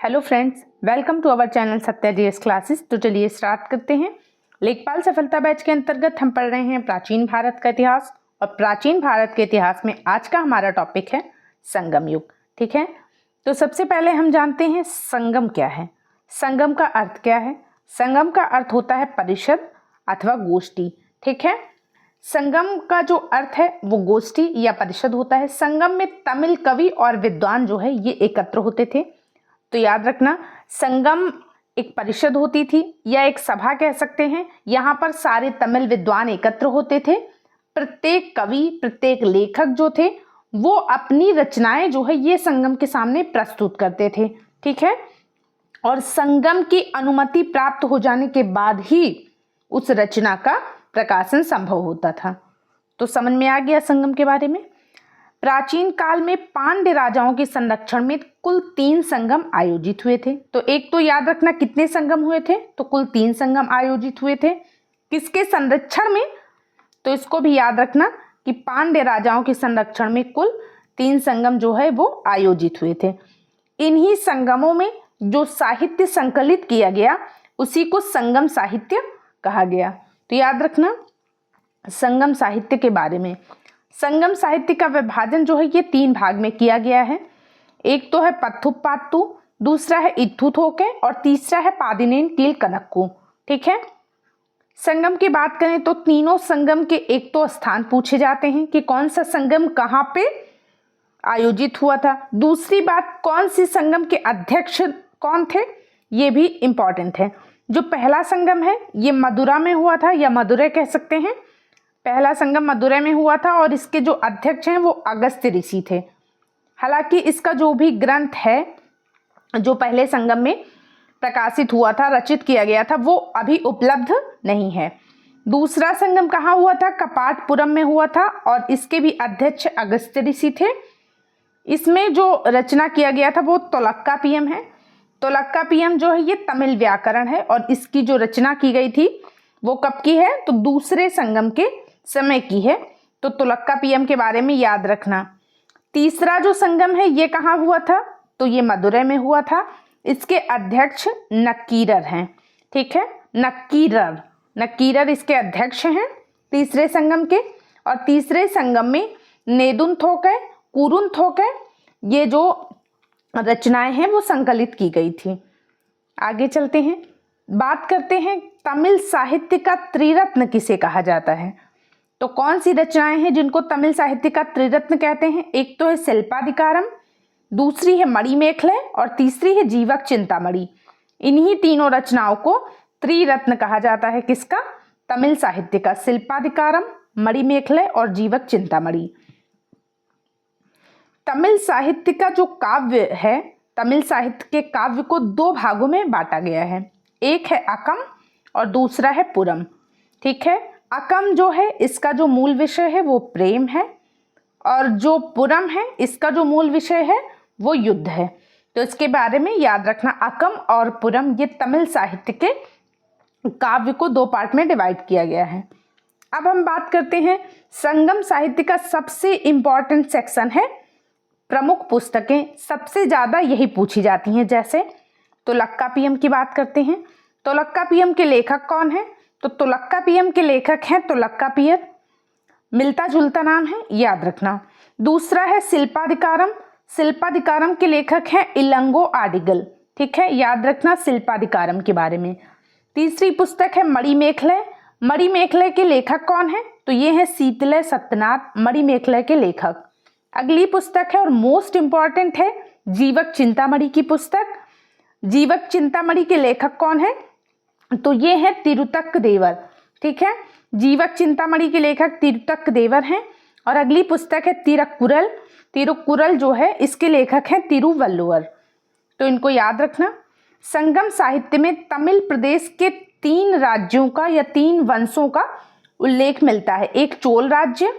Hello friends, welcome to our channel Satya GS classes. तो चलिए start करते हैं। लेखपाल सफलता बैच के अंतर्गत हम पढ़ रहे हैं प्राचीन भारत का इतिहास। और प्राचीन भारत के इतिहास में आज का हमारा टॉपिक है संगम युग। ठीक है, तो सबसे पहले हम जानते हैं संगम क्या है। संगम का अर्थ क्या है? संगम का अर्थ होता है परिषद अथवा गोष्ठी। ठीक है, संगम का जो अर्थ है वो गोष्ठी या परिषद होता है। संगम में तमिल कवि और विद्वान जो है ये एकत्र होते थे। तो याद रखना, संगम एक परिषद होती थी या एक सभा कह सकते हैं। यहाँ पर सारे तमिल विद्वान एकत्र होते थे। प्रत्येक कवि, प्रत्येक लेखक जो थे वो अपनी रचनाएं जो है ये संगम के सामने प्रस्तुत करते थे। ठीक है, और संगम की अनुमति प्राप्त हो जाने के बाद ही उस रचना का प्रकाशन संभव होता था। तो समझ में आ गया संगम के बारे में। प्राचीन काल में पांड्य राजाओं के संरक्षण में कुल 3 संगम आयोजित हुए थे। तो एक तो याद रखना कितने संगम हुए थे, तो कुल 3 संगम आयोजित हुए थे। किसके संरक्षण में? तो इसको भी याद रखना कि पांड्य राजाओं के संरक्षण में कुल 3 संगम जो है वो आयोजित हुए थे। इन्हीं संगमों में जो साहित्य संकलित किया गया उसी को संगम साहित्य कहा गया। तो याद रखना संगम साहित्य के बारे में। संगम साहित्य का विभाजन जो है ये 3 भाग में किया गया है। एक तो है पत्थुपात्तु, दूसरा है इत्थुथोके और तीसरा है पादिनेन कील कनक्कु। ठीक है, संगम की बात करें तो तीनों संगम के एक तो स्थान पूछे जाते हैं कि कौन सा संगम कहाँ पे आयोजित हुआ था। दूसरी बात, कौन सी संगम के अध्यक्ष कौन थे, ये भी इंपॉर्टेंट है। जो पहला संगम है ये मदुरा में हुआ था या मदुरै कह सकते हैं। पहला संगम मदुरै में हुआ था और इसके जो अध्यक्ष हैं वो अगस्त्य ऋषि थे। हालांकि इसका जो भी ग्रंथ है जो पहले संगम में प्रकाशित हुआ था, रचित किया गया था, वो अभी उपलब्ध नहीं है। दूसरा संगम कहाँ हुआ था? कपाटपुरम में हुआ था और इसके भी अध्यक्ष अगस्त्य ऋषि थे। इसमें जो रचना किया गया था वो तोलक्कापियम है। तोलक्कापियम जो है ये तमिल व्याकरण है और इसकी जो रचना की गई थी वो कब की है? तो दूसरे संगम के समय की है। तो तोलक्कापियम के बारे में याद रखना। तीसरा जो संगम है ये कहाँ हुआ था? तो ये मदुरै में हुआ था। इसके अध्यक्ष नक्कीरर हैं। ठीक है, नक्कीरर इसके अध्यक्ष हैं तीसरे संगम के। और तीसरे संगम में नेदुनथोकै, कुरुनथोकै ये जो रचनाएं हैं वो संकलित की गई थी। आगे चलते हैं, बात करते हैं तमिल साहित्य का त्रिरत्न किसे कहा जाता है। तो कौन सी रचनाएं हैं जिनको तमिल साहित्य का त्रिरत्न कहते हैं? एक तो है शिल्पाधिकारम, दूसरी है मणिमेखले और तीसरी है जीवक चिंतामणि। इन्हीं तीनों रचनाओं को त्रिरत्न कहा जाता है। किसका? तमिल साहित्य का। शिल्पाधिकारम, मणिमेखले और जीवक चिंतामणि। तमिल साहित्य का जो काव्य है, तमिल साहित्य के काव्य को 2 भागों में बांटा गया है। एक है अकम और दूसरा है पुरम। ठीक है, अकम जो है इसका जो मूल विषय है वो प्रेम है और जो पुरम है इसका जो मूल विषय है वो युद्ध है। तो इसके बारे में याद रखना, अकम और पुरम ये तमिल साहित्य के काव्य को 2 पार्ट में डिवाइड किया गया है। अब हम बात करते हैं संगम साहित्य का सबसे इंपॉर्टेंट सेक्शन है प्रमुख पुस्तकें। सबसे ज्यादा यही पूछी जाती हैं। जैसे तोलक्कापियम की बात करते हैं। तोलक्कापियम के लेखक कौन है? तो तोलक्कापियम के लेखक हैं तोलक्कापियर। मिलता जुलता नाम है, याद रखना। दूसरा है शिल्पाधिकारम। शिल्पाधिकारम के लेखक हैं इलंगो आडिगल। ठीक है, याद रखना शिल्पाधिकारम के बारे में। तीसरी पुस्तक है मणिमेखले। मणिमेखले के लेखक कौन है? तो ये है शीतले सत्यनाथ, मणिमेखले के लेखक। अगली पुस्तक है और मोस्ट इंपॉर्टेंट है जीवक चिंतामणि की पुस्तक। जीवक चिंतामणि के लेखक कौन है? तो ये है तिरुतक्क देवर। ठीक है, जीवक चिंतामणि के लेखक तिरुतक्क देवर हैं। और अगली पुस्तक है तिरुक्कुरल। तिरुक्कुरल जो है इसके लेखक हैं तिरुवल्लुवर। तो इनको याद रखना। संगम साहित्य में तमिल प्रदेश के 3 राज्यों का या 3 वंशों का उल्लेख मिलता है। एक चोल राज्य,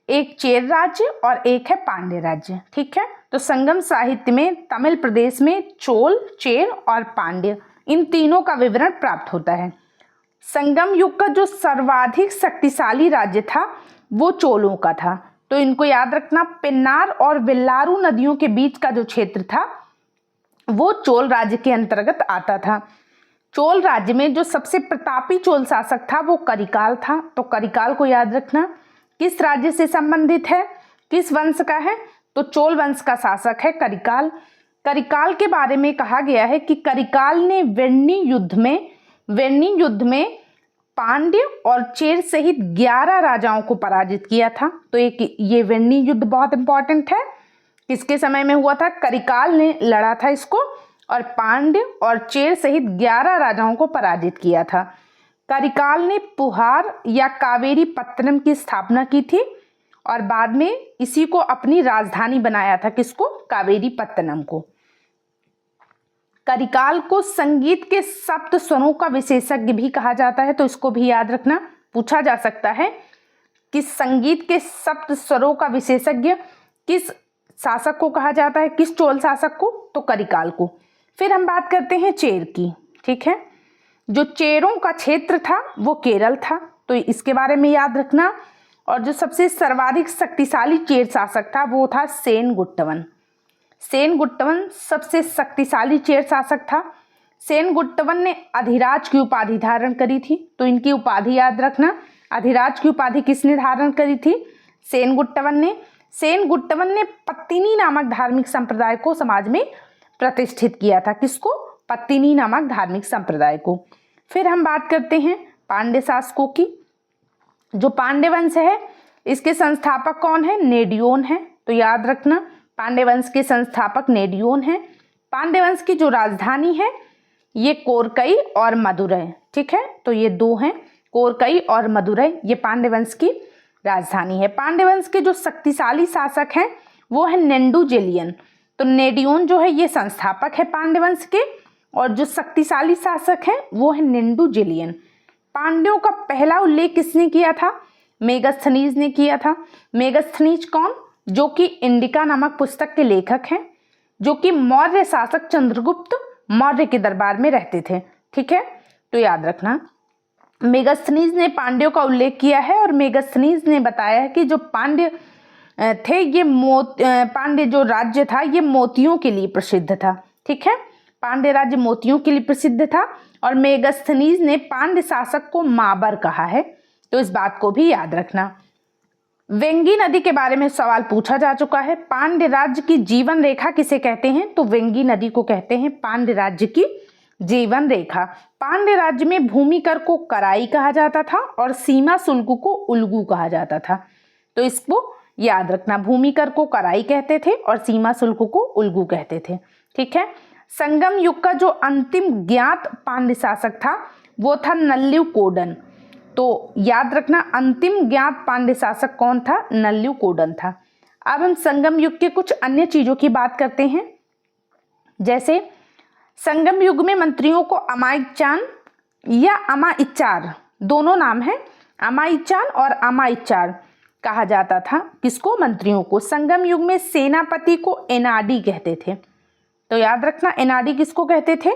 एक चेर राज्य और एक है पांड्य राज्य। ठीक है, तो संगम साहित्य में तमिल प्रदेश में चोल, चेर और पांड्य इन तीनों का विवरण प्राप्त होता है। संगम युग का जो सर्वाधिक शक्तिशाली राज्य था वो चोलों का था। तो इनको याद रखना, पेन्नार और वेल्लारू नदियों के बीच का जो क्षेत्र था वो चोल राज्य के अंतर्गत आता था। चोल राज्य में जो सबसे प्रतापी चोल शासक था वो करिकाल था। तो करिकाल को याद रखना, किस राज्य से संबंधित है, किस वंश का है, तो चोल वंश का शासक है करिकाल। करिकाल के बारे में कहा गया है कि करिकाल ने वेण्णी युद्ध में पांड्य और चेर सहित 11 राजाओं को पराजित किया था। तो ये वेण्णी युद्ध बहुत इंपॉर्टेंट है। किसके समय में हुआ था? करिकाल ने लड़ा था इसको और पांड्य और चेर सहित 11 राजाओं को पराजित किया था। करिकाल ने पुहार या कावेरी पत्तनम की स्थापना की थी और बाद में इसी को अपनी राजधानी बनाया था। किसको? कावेरी पत्तनम को। करिकाल को संगीत के सप्त स्वरों का विशेषज्ञ भी कहा जाता है। तो इसको भी याद रखना, पूछा जा सकता है कि संगीत के सप्त स्वरों का विशेषज्ञ किस शासक को कहा जाता है, किस चोल शासक को? तो करिकाल को। फिर हम बात करते हैं चेर की। ठीक है, जो चेरों का क्षेत्र था वो केरल था, तो इसके बारे में याद रखना। और जो सबसे सर्वाधिक शक्तिशाली चेर शासक था वो था सेनगुट्टवन। सेनगुट्टवन सबसे शक्तिशाली चेर शासक था। सेनगुट्टवन ने अधिराज की उपाधि धारण करी थी। तो इनकी उपाधि याद रखना, अधिराज की उपाधि किसने धारण करी थी? सेनगुट्टवन ने। सेनगुट्टवन ने पत्तिनी नामक धार्मिक संप्रदाय को समाज में प्रतिष्ठित किया था। किसको? पत्तिनी नामक धार्मिक संप्रदाय को। फिर हम बात करते हैं पांड्य शासकों की। जो पांड्य वंश है इसके संस्थापक कौन है? नेडियोन है। तो याद रखना, पांड्य वंश के संस्थापक नेडियोन है। पांड्य वंश की जो राजधानी है ये कोरकई और मदुरै। ठीक है, तो ये दो हैं, कोरकई और मदुरै, ये पांड्य वंश की राजधानी है। पांड्य वंश के जो शक्तिशाली शासक हैं वो है नेंडुजेलियन। तो नेडियोन जो है ये संस्थापक है पांड्य वंश के और जो शक्तिशाली शासक है वो है नेंडुजेलियन। पांड्यों का पहला उल्लेख किसने किया था? मेगस्थनीज ने किया था। मेगस्थनीज कौन? जो कि इंडिका नामक पुस्तक के लेखक हैं, जो कि मौर्य शासक चंद्रगुप्त मौर्य के दरबार में रहते थे। ठीक है, तो याद रखना, मेगस्थनीज ने पांड्यों का उल्लेख किया है और मेगस्थनीज ने बताया है कि जो पांड्य थे ये पांड्य जो राज्य था ये मोतियों के लिए प्रसिद्ध था। ठीक है, पांड्य राज्य मोतियों के लिए प्रसिद्ध था और मेगस्थनीज ने पांड्य शासक को माबर कहा है। तो इस बात को भी याद रखना। वेंगी नदी के बारे में सवाल पूछा जा चुका है। पांड्य राज्य की जीवन रेखा किसे कहते हैं? तो वेंगी नदी को कहते हैं पांड्य राज्य की जीवन रेखा। पांड्य राज्य में भूमि कर को कराई कहा जाता था और सीमा शुल्क को उल्गू कहा जाता था। तो इसको याद रखना, भूमि कर को कराई कहते थे और सीमा शुल्क को उल्गू कहते थे। ठीक है, संगम युग का जो अंतिम ज्ञात पांड्य शासक था वो था नल्लूकोडन। तो याद रखना, अंतिम ज्ञात पांड्य शासक कौन था? नल्लूकोडन था। अब हम संगम युग के कुछ अन्य चीजों की बात करते हैं। जैसे संगम युग में मंत्रियों को अमायिचान या अमाइचार, दोनों नाम है, अमायिचान और अमाइचार कहा जाता था। किसको? मंत्रियों को। संगम युग में सेनापति को एनाडी कहते थे। तो याद रखना, एनाडी किसको कहते थे?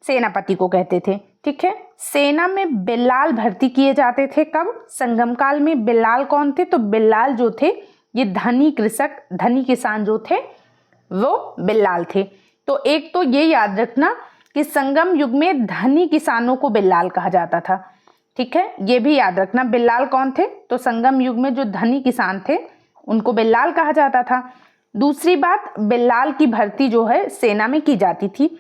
सेनापति को कहते थे। ठीक है, सेना में बिल्लाल भर्ती किए जाते थे। कब? संगम काल में। बिल्लाल कौन थे? तो बिल्लाल जो थे ये धनी कृषक, धनी किसान जो थे वो बिल्लाल थे। तो एक तो ये याद रखना कि संगम युग में धनी किसानों को बिल्लाल कहा जाता था। ठीक है, ये भी याद रखना, बिल्लाल कौन थे? तो संगम युग में जो धनी किसान थे उनको बिल्लाल कहा जाता था। दूसरी बात, बिल्लाल की भर्ती जो है सेना में की जाती थी।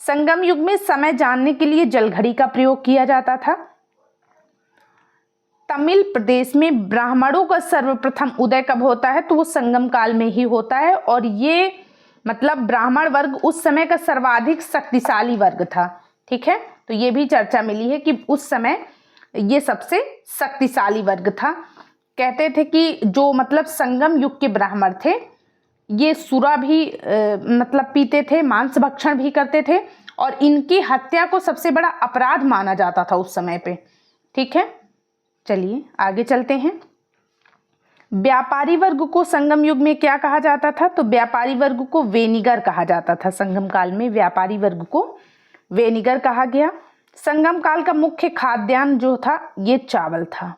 संगम युग में समय जानने के लिए जलघड़ी का प्रयोग किया जाता था। तमिल प्रदेश में ब्राह्मणों का सर्वप्रथम उदय कब होता है? तो वो संगम काल में ही होता है और ये मतलब ब्राह्मण वर्ग उस समय का सर्वाधिक शक्तिशाली वर्ग था। ठीक है, तो ये भी चर्चा मिली है कि उस समय ये सबसे शक्तिशाली वर्ग था। कहते थे कि जो मतलब संगम युग के ब्राह्मण थे ये सुरा भी मतलब पीते थे, मांस भक्षण भी करते थे और इनकी हत्या को सबसे बड़ा अपराध माना जाता था उस समय पे। ठीक है, चलिए आगे चलते हैं। व्यापारी वर्ग को संगम युग में क्या कहा जाता था? तो व्यापारी वर्ग को वेनिगर कहा जाता था। संगम काल में व्यापारी वर्ग को वेनिगर कहा गया। संगम काल का मुख्य खाद्यान्न जो था ये चावल था।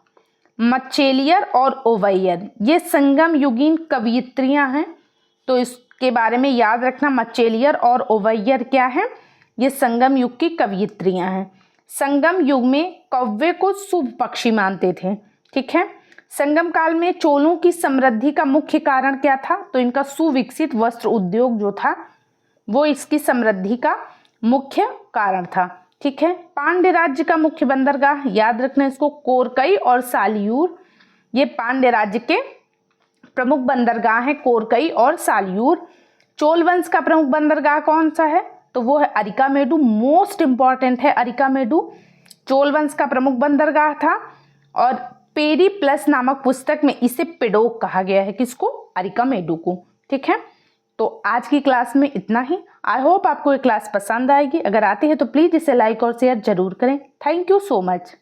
मच्छेलियर और ओवैयर ये संगम युगीन कवियत्रियां हैं। तो के बारे में याद रखना। मचेलियर और ओवैयर क्या है? ये संगम युग की कवयित्रियां हैं। संगम युग में कौवे को शुभ पक्षी मानते थे। ठीक है। संगम काल में चोलों की समृद्धि का मुख्य कारण क्या था? तो इनका सुविकसित वस्त्र उद्योग जो था वो इसकी समृद्धि का मुख्य कारण था। ठीक है। पांड्य राज्य का मुख्य बंदरगाह, याद रखना इसको, कोरकई और सालियूर। ये पांड्य राज्य के प्रमुख बंदरगाह हैं, कोरकई और सालियूर। चोल वंश का प्रमुख बंदरगाह कौन सा है? तो वो है अरिकामेडु। मोस्ट इंपॉर्टेंट है अरिकामेडु, चोल वंश का प्रमुख बंदरगाह था। और पेरी प्लस नामक पुस्तक में इसे पेडोक कहा गया है। किसको? अरिकामेडु को। ठीक है। तो आज की क्लास में इतना ही। आई होप आपको ये क्लास पसंद आएगी। अगर आती है तो प्लीज इसे लाइक और शेयर जरूर करें। Thank you so much.